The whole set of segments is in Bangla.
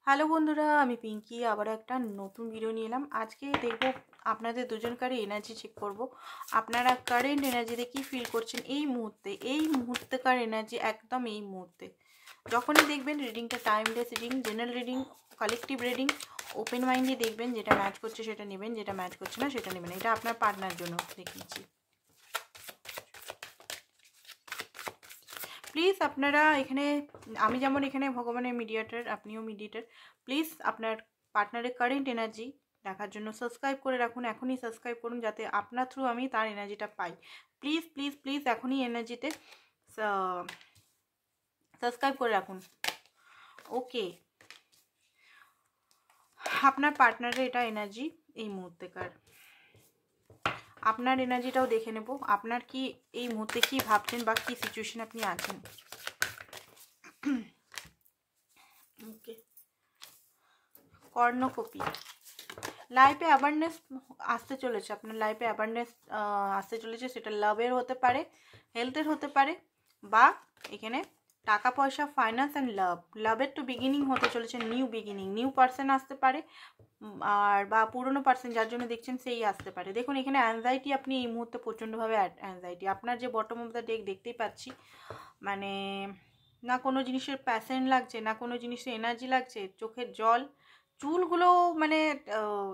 হ্যালো বন্ধুরা, আমি পিঙ্কি আবার একটা নতুন ভিডিও নিয়ে এলাম। আজকে দেখব আপনাদের দুজনকারই এনার্জি চেক করব। আপনারা কারেন্ট এনার্জিতে কি ফিল করছেন এই মুহূর্তেকার এনার্জি, একদম এই মুহূর্তে। যখনই দেখবেন রিডিংটা timeless reading, general reading, collective reading, open মাইন্ডে দেখবেন, যেটা ম্যাচ করছে সেটা নেবেন, যেটা ম্যাচ করছে না সেটা নেবেন। এটা আপনার পার্টনার জন্য দেখিয়েছি। প্লিজ আপনারা এখানে, আমি যেমন এখানে ভগবানের মিডিয়েটার, আপনিও মিডিয়েটার। প্লিজ আপনার পার্টনারের কারেন্ট এনার্জি দেখার জন্য সাবস্ক্রাইব করে রাখুন। এখনই সাবস্ক্রাইব করুন যাতে আপনার থ্রু আমি তার এনার্জিটা পাই। প্লিজ প্লিজ প্লিজ এখনই এনার্জিতে সাবস্ক্রাইব করে রাখুন। ওকে, আপনার পার্টনারের এটা এনার্জি এই মুহূর্তেকার। আপনার এনার্জিটাও দেখে নেব, আপনার কি এই মুহূর্তে কি ভাবছেন বা কি সিচুয়েশন আপনি আছেন। ওকে, কর্ণকপি। লাইফে অ্যাওয়ারনেস আসতে চলেছে, আপনার লাইফে অ্যাওয়ারনেস আসতে চলেছে। সেটা লাভের হতে পারে, হেলথের হতে পারে, বা এখানে টাকা পয়সা, ফাইন্যান্স অ্যান্ড লাভের তো বিগিনিং হতে চলেছে। নিউ বিগিনিং, নিউ পার্সন আসতে পারে, আর বা পুরনো পার্সন যার জন্য দেখছেন সেই আসতে পারে। দেখুন এখানে অ্যাংজাইটি, আপনি এই মুহূর্তে প্রচণ্ডভাবে অ্যাংজাইটি। আপনার যে বটম অফ দ্য ডেক দেখতেই পাচ্ছি, মানে না কোনো জিনিসের প্যাশন লাগছে, না কোনো জিনিসের এনার্জি লাগছে, চোখের জল, চুলগুলো মানে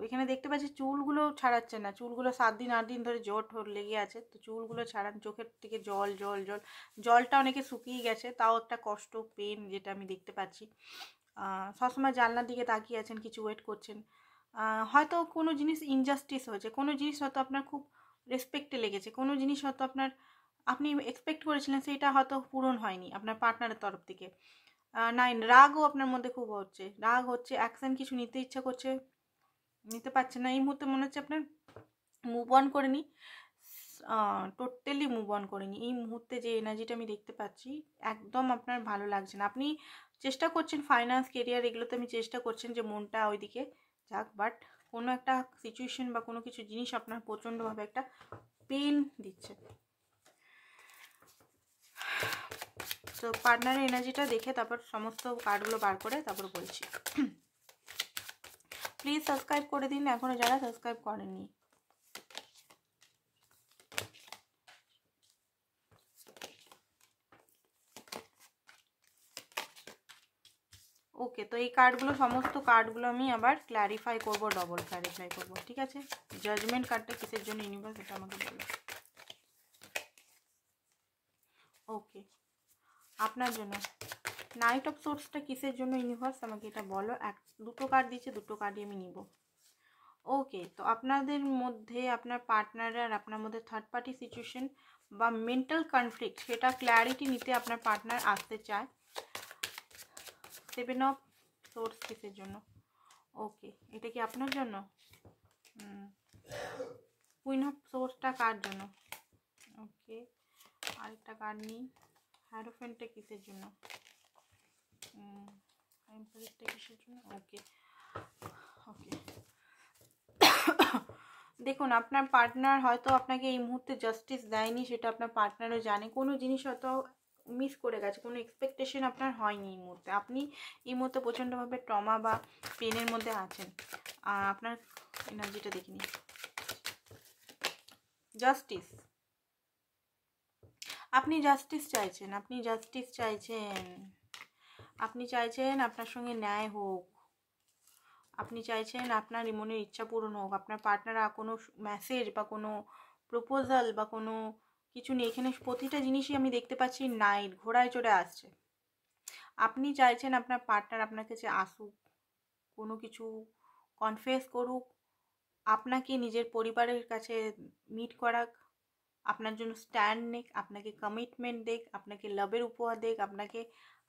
এখানে দেখতে পাচ্ছি চুলগুলো ছাড়াচ্ছে না। চুলগুলো 7 দিন 8 দিন ধরে জট লেগে আছে, তো চুলগুলো ছাড়ান। চোখের থেকে জল জল জল, জলটা অনেকে শুকিয়ে গেছে, তাও একটা কষ্ট, পেন যেটা আমি দেখতে পাচ্ছি। সবসময় জানলার দিকে তাকিয়ে আছেন, কিছু ওয়েট করছেন। হয়তো কোনো জিনিস ইনজাস্টিস হয়েছে, কোনো জিনিস হয়তো আপনার খুব রেসপেক্টে লেগেছে, কোনো জিনিস হয়তো আপনি এক্সপেক্ট করেছিলেন সেইটা হয়তো পূরণ হয়নি আপনার পার্টনারের তরফ থেকে। 9, রাগও আপনার মধ্যে খুব হচ্ছে, রাগ হচ্ছে, অ্যাকশন কিছু নিতে ইচ্ছা করছে, নিতে পারছে না। এই মুহূর্তে মনে হচ্ছে আপনার মুভ অন করে নি, টোটালি মুভ অন করে নি। এই মুহূর্তে যে এনার্জিটা আমি দেখতে পাচ্ছি, একদম আপনার ভালো লাগছে না। আপনি চেষ্টা করছেন ফাইন্যান্স, কেরিয়ার, এগুলোতে আমি চেষ্টা করছেন যে মনটা ওইদিকে যাক, বাট কোনো একটা সিচুয়েশন বা কোনো কিছু জিনিস আপনার প্রচণ্ডভাবে একটা পেন দিচ্ছে। তো পার্টনারের এনার্জিটা দেখে তারপর সমস্ত কার্ডগুলো বার করে তারপর বলছি। প্লিজ সাবস্ক্রাইব করে দিন এখনও যারা সাবস্ক্রাইব করেননি। ওকে, তো এই কার্ডগুলো, সমস্ত কার্ডগুলো আমি আবার ক্ল্যারিফাই করব, ডবল ক্ল্যারিফাই করব, ঠিক আছে। জাজমেন্ট কার্ডটা কিসের জন্য ইউনিভার্স, এটা আমাকে বলো। ওকে, আপনার জন্য নাইট অফ সোর্সটা কিসের জন্য ইউনিভার্স, আমাকে এটা বলো। দুটো কার্ড দিচ্ছে, দুটো কার্ডই আমি নিব। ওকে, তো আপনাদের মধ্যে, আপনার পার্টনার আর আপনার মধ্যে থার্ড পার্টি সিচুয়েশন বা মেন্টাল কনফ্লিক্ট, সেটা ক্ল্যারিটি নিতে আপনার পার্টনার আসতে চায়। 7 অফ সোর্স কিসের জন্য? ওকে, এটা কি আপনার জন্য? কুইন অফ সোর্সটা কার জন্য? ওকে, আরেকটা কার্ড নিই। হ্যারোফেন্টটা কিসের জন্য? এম্পারেটটা কিসের জন্য? ওকে ওকে, দেখুন আপনার পার্টনার হয়তো আপনাকে এই মুহূর্তে জাস্টিস দেয়নি, সেটা আপনার পার্টনারও জানে। কোনো জিনিস হয়তো মিস করে গেছে, কোনো এক্সপেকটেশন আপনার হয়নি এই মুহূর্তে। আপনি এই মুহূর্তে প্রচণ্ডভাবে ট্রমা বা পেনের মধ্যে আছেন। আপনার এনার্জিটা দেখিনি। জাস্টিস, আপনি জাস্টিস চাইছেন, আপনি জাস্টিস চাইছেন, আপনি চাইছেন আপনার সঙ্গে ন্যায় হোক, আপনি চাইছেন আপনার মনের ইচ্ছা পূরণ হোক। আপনার পার্টনার কোনো মেসেজ বা কোনো প্রপোজাল বা কোনো কিছু নেই এখানে। প্রতিটা জিনিসই আমি দেখতে পাচ্ছি নাইট, ঘোড়ায় চড়ে আসছে। আপনি চাইছেন আপনার পার্টনার আপনার কাছে আসুক, কোনো কিছু কনফেস করুক, আপনাকে নিজের পরিবারের কাছে মিট করাক, আপনার জন্য স্ট্যান্ড নেক, আপনাকে কমিটমেন্ট দেখ, আপনাকে লাভের উপহার দেখ,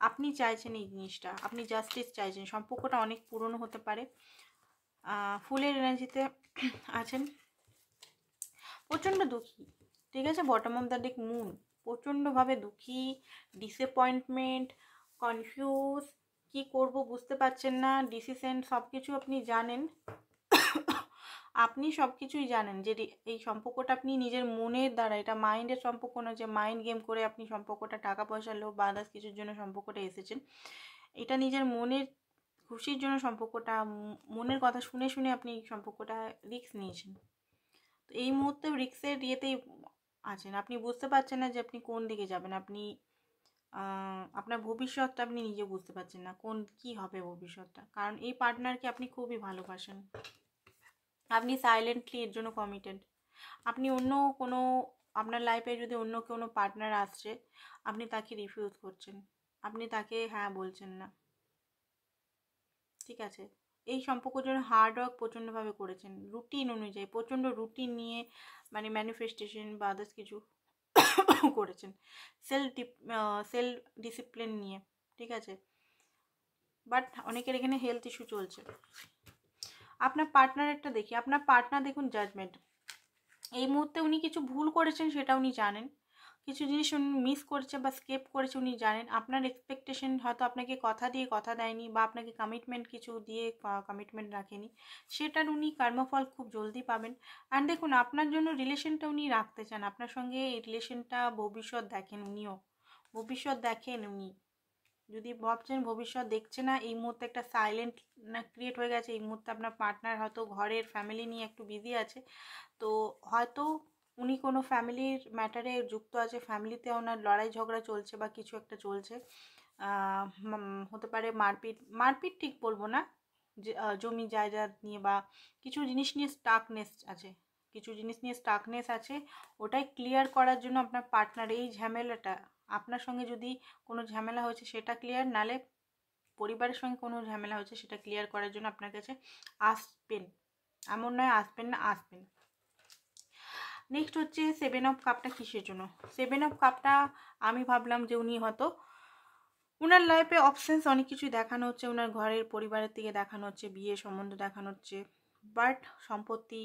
আপনি চাইছেন এই জিনিসটা, আপনি জাস্টিস চাইছেন। সম্পর্কটা অনেক পুরনো হতে পারে। ফুলের এনার্জিতে আছেন, প্রচণ্ড দুঃখী, ঠিক আছে। Bottom of the deck moon, প্রচণ্ডভাবে দুঃখী, ডিসঅ্যাপয়েন্টমেন্ট, কনফিউজ, কি করব বুঝতে পারছেন না, ডিসিশন, সব কিছু আপনি জানেন। আপনি সব কিছুই জানেন যে এই সম্পর্কটা আপনি নিজের মনের দ্বারা, এটা মাইন্ডের সম্পর্ক না যে মাইন্ড গেম করে আপনি সম্পর্কটা টাকা পয়সা লোভ বা আদার্স কিছুর জন্য সম্পর্কটা এসেছেন। এটা নিজের মনের খুশির জন্য সম্পর্কটা, মনের কথা শুনে শুনে আপনি সম্পর্কটা রিস্ক নিয়েছেন। তো এই মুহূর্তে রিস্কের ইয়েতেই আছেন, আপনি বুঝতে পারছেন না যে আপনি কোন দিকে যাবেন। আপনি আপনার ভবিষ্যৎটা আপনি নিজে বুঝতে পারছেন না কোন কি হবে ভবিষ্যৎটা, কারণ এই পার্টনারকে আপনি খুবই ভালোবাসেন, আপনি সাইলেন্টলি এর জন্য কমিটেড। আপনি অন্য কোনো, আপনার লাইফে যদি অন্য কোনো পার্টনার আসছে, আপনি তাকে রিফিউজ করছেন, আপনি তাকে হ্যাঁ বলছেন না, ঠিক আছে। এই সম্পর্কের জন্য হার্ড ওয়ার্ক প্রচণ্ডভাবে করেছেন, রুটিন অনুযায়ী প্রচণ্ড রুটিন নিয়ে, মানে ম্যানিফেস্টেশন বা আদার্স কিছু করেছেন, সেলফ ডিসিপ্লিন নিয়ে, ঠিক আছে। বাট অনেকের এখানে হেলথ ইস্যু চলছে। আপনার পার্টনারেরটা দেখি, আপনার পার্টনার দেখুন জাজমেন্ট। এই মুহূর্তে উনি কিছু ভুল করেছেন সেটা উনি জানেন, কিছু জিনিস উনি মিস করেছে বা স্কেপ করেছে উনি জানেন। আপনার এক্সপেকটেশন হয়তো আপনাকে কথা দিয়ে কথা দেয়নি, বা আপনাকে কমিটমেন্ট কিছু দিয়ে কমিটমেন্ট রাখেনি, সেটার উনি কর্মফল খুব জলদি পাবেন। অ্যান্ড দেখুন, আপনার জন্য রিলেশনটা উনি রাখতে চান, আপনার সঙ্গে এই রিলেশনটা ভবিষ্যৎ দেখেন, উনিও ভবিষ্যৎ দেখেন। উনি যদি ভাবছেন ভবিষ্যৎ দেখছে না, এই মুহূর্তে একটা সাইলেন্ট ক্রিয়েট হয়ে গেছে, এই মুহূর্তে আপনার পার্টনার হয়তো ঘরের ফ্যামিলি নিয়ে একটু বিজি আছে, তো হয়তো উনি কোনো ফ্যামিলির ম্যাটারে যুক্ত আছে, ফ্যামিলিতে ওনার লড়াই ঝগড়া চলছে বা কিছু একটা চলছে, হতে পারে মারপিট, মারপিট ঠিক বলবো না, যে জমি জায়গা নিয়ে বা কিছু জিনিস নিয়ে স্টাকনেস আছে, কিছু জিনিস নিয়ে স্টাকনেস আছে। ওটাই ক্লিয়ার করার জন্য আপনার পার্টনার এই ঝামেলাটা, আপনার সঙ্গে যদি কোনো ঝামেলা হয়েছে সেটা ক্লিয়ার, নালে পরিবারের সঙ্গে কোনো ঝামেলা হয়েছে সেটা ক্লিয়ার করার জন্য আপনার কাছে আসবেন। এমন নয় আসবেন না, আসবেন। নেক্সট হচ্ছে 7 অফ কাপটা কিসের জন্য? 7 অফ কাপটা আমি ভাবলাম যে উনি হয়তো, ওনার লাইফে অপশানস অনেক কিছুই দেখানো হচ্ছে, ওনার ঘরের পরিবারের থেকে দেখানো হচ্ছে, বিয়ে সম্বন্ধ দেখানো হচ্ছে, বাট সম্পত্তি,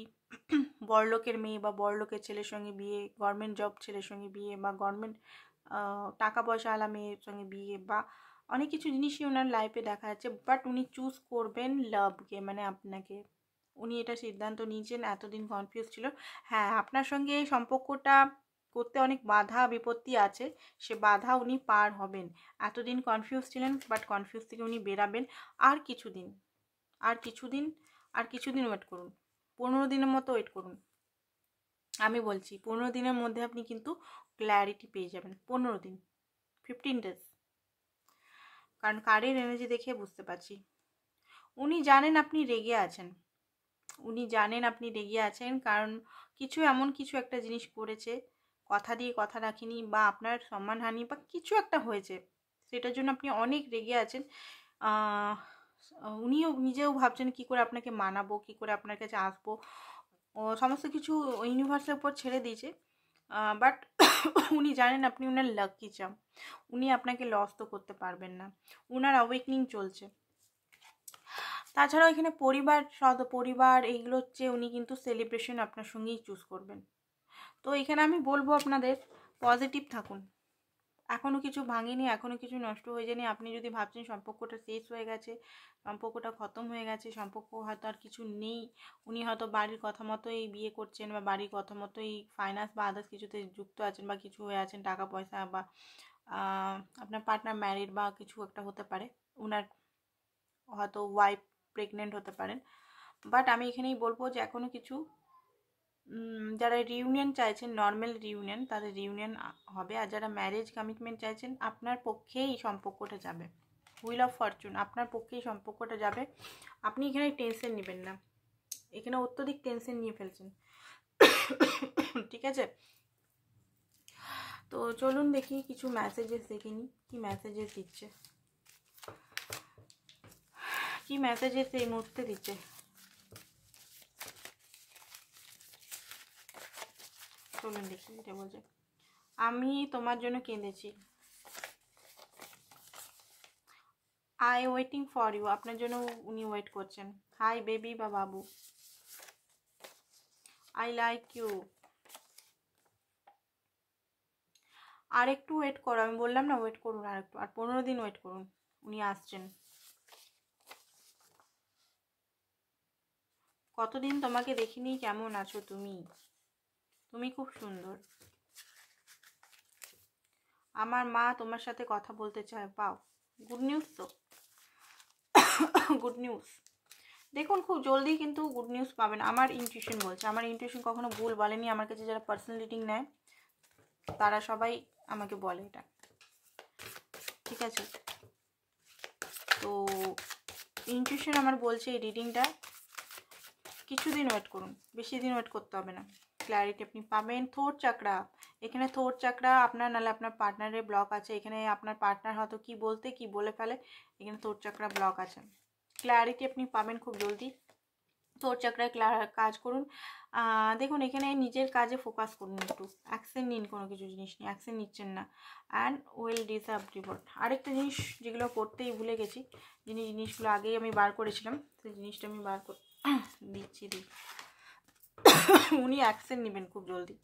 বড়লোকের মেয়ে বা বড়লোকের ছেলের সঙ্গে বিয়ে, গভর্নমেন্ট জব ছেলের সঙ্গে বিয়ে, বা গভর্নমেন্ট টাকা পয়সাওয়ালা মেয়ের সঙ্গে বিয়ে, বা অনেক কিছু জিনিসই ওনার লাইফে দেখা যাচ্ছে। বাট উনি চুজ করবেন লাভকে, মানে আপনাকে, উনি এটা সিদ্ধান্ত নিয়েছেন। এতদিন কনফিউজ ছিল, হ্যাঁ আপনার সঙ্গে এই সম্পর্কটা করতে অনেক বাধা বিপত্তি আছে, সে বাধা উনি পার হবেন। এতদিন কনফিউজ ছিলেন, বাট কনফিউজ থেকে উনি বেরাবেন। আর কিছুদিন, আর কিছুদিন, আর কিছুদিন ওয়েট করুন, 15 দিনের মতো ওয়েট করুন। আমি বলছি 15 দিনের মধ্যে আপনি কিন্তু ক্ল্যারিটি পেয়ে যাবেন। 15 দিন, 15 ডেজ, কারণ কার্ডের এনার্জি দেখে বুঝতে পারছি উনি জানেন আপনি রেগে আছেন, উনি জানেন আপনি রেগে আছেন, কারণ কিছু এমন কিছু একটা জিনিস করেছে, কথা দিয়ে কথা রাখিনি, বা আপনার সম্মানহানি বা কিছু একটা হয়েছে, সেটার জন্য আপনি অনেক রেগে আছেন। উনিও নিজেও ভাবছেন কি করে আপনাকে মানাবো, কি করে আপনার কাছে আসবো, ও সমস্ত কিছু ইউনিভার্সের উপর ছেড়ে দিয়েছে। বাট উনি জানেন আপনি ওনার লাকি চাম, উনি আপনাকে লস তো করতে পারবেন না, ওনার অ্যাওয়েকনিং চলছে। তাছাড়াও এখানে পরিবার, পরিবার এইগুলো হচ্ছে, উনি কিন্তু সেলিব্রেশন আপনার সঙ্গেই চুজ করবেন। তো এখানে আমি বলবো আপনাদের পজিটিভ থাকুন, এখনও কিছু ভাঙেনি, এখনও কিছু নষ্ট হয়ে যায়নি। আপনি যদি ভাবছেন সম্পর্কটা শেষ হয়ে গেছে, সম্পর্কটা খতম হয়ে গেছে, সম্পর্ক হয়তো আর কিছু নেই, উনি হয়তো বাড়ির কথা মতোই বিয়ে করছেন, বা বাড়ির কথা মতোই ফাইন্যান্স বা আদার্স কিছুতে যুক্ত আছেন, বা কিছু হয়ে আছেন, টাকা পয়সা, বা আপনার পার্টনার ম্যারিড বা কিছু একটা হতে পারে, ওনার হয়তো ওয়াইফ প্রেগনেন্ট হতে পারেন। বাট আমি এখানেই বলবো যে এখনও কিছু, যারা রিউনিয়ন চাইছেন, নর্মাল রিউনিয়ন, তাদের রিউনিয়ন হবে। আর যারা ম্যারেজ কমিটমেন্ট চাইছেন, আপনার পক্ষেই সম্পর্কটা যাবে। হুইল অফ ফরচুন, আপনার পক্ষেই সম্পর্কটা যাবে। আপনি এখানে টেনশন নেবেন না, এখানে অত্যধিক টেনশন নিয়ে ফেলছেন, ঠিক আছে। তো চলুন দেখি কিছু মেসেজেস দেখে নিই, কী মেসেজেস দিচ্ছে, কী মেসেজেস এই মুহূর্তে দিচ্ছে। চলুন দেখি এটা বলছে, আমি তোমার জন্য কেঁদেছি, আই ওয়েটিং ফর ইউ, আপনার জন্য উনি ওয়েট করছেন। হাই বেবি বা বাবু, আই লাইক ইউ, আর একটু ওয়েট করো, আমি বললাম না ওয়েট করুন, আর একটু, আর 15 দিন ওয়েট করুন, উনি আসছেন। কতদিন তোমাকে দেখিনি, কেমন আছো তুমি, তুমি খুব সুন্দর, আমার মা তোমার সাথে কথা বলতে চায়, পাও, গুড নিউজ তো। গুড নিউজ দেখুন, খুব জলদি কিন্তু গুড নিউজ পাবেন। আমার ইনটিউশন বলছে, আমার ইনটিউশন কখনো ভুল বলেনি। আমার কাছে যারা পার্সোনাল রিডিং নেয় তারা সবাই আমাকে বলে এটা, ঠিক আছে? তো ইনটিউশন আমার বলছে এই রিডিংটা কিছুদিন ওয়েট করুন, বেশি দিন ওয়েট করতে হবে না, ক্ল্যারিটি আপনি পাবেন। থোট চাকরা, এখানে থোট চাকরা আপনার নাহলে আপনার পার্টনারের ব্লক আছে। এখানে আপনার পার্টনার হয়তো কি বলতে কি বলে ফেলে, এখানে থোট চাকরা ব্লক আছে। ক্ল্যারিটি আপনি পাবেন খুব জলদি। থোট চাকরায় কাজ করুন। দেখুন এখানে নিজের কাজে ফোকাস করুন, একটু অ্যাকশন নিন, কোনো কিছু জিনিস নিয়ে অ্যাকশন নিচ্ছেন না। And well deserve reward. আরেকটা জিনিস যেগুলো করতেই ভুলে গেছি, জিনিসগুলো আগেই আমি বার করেছিলাম, সেই জিনিসটা আমি বার করে দিচ্ছি। উনি অ্যাকশন নেবেন খুব জলদি,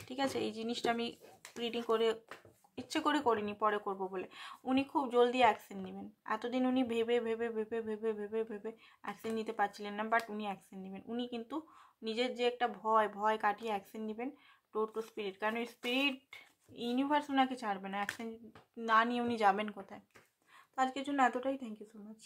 ঠিক আছে? এই জিনিসটা আমি রিডিং করে ইচ্ছে করে করিনি, পরে করব বলে। উনি খুব জলদি অ্যাকশন নেবেন। এতদিন উনি ভেবে ভেবে ভেবে ভেবে ভেবে ভেবে অ্যাকশন নিতে পারছিলেন না, বাট উনি অ্যাকশন নেবেন। উনি কিন্তু নিজের যে একটা ভয় কাটিয়ে অ্যাকশন নেবেন টু স্পিরিট, কারণ স্পিরিট ইউনিভার্স ওনাকে ছাড়বে না। অ্যাকশন না নিয়ে উনি যাবেন কোথায়? তো আজকের জন্য এতটাই। Thank you so much.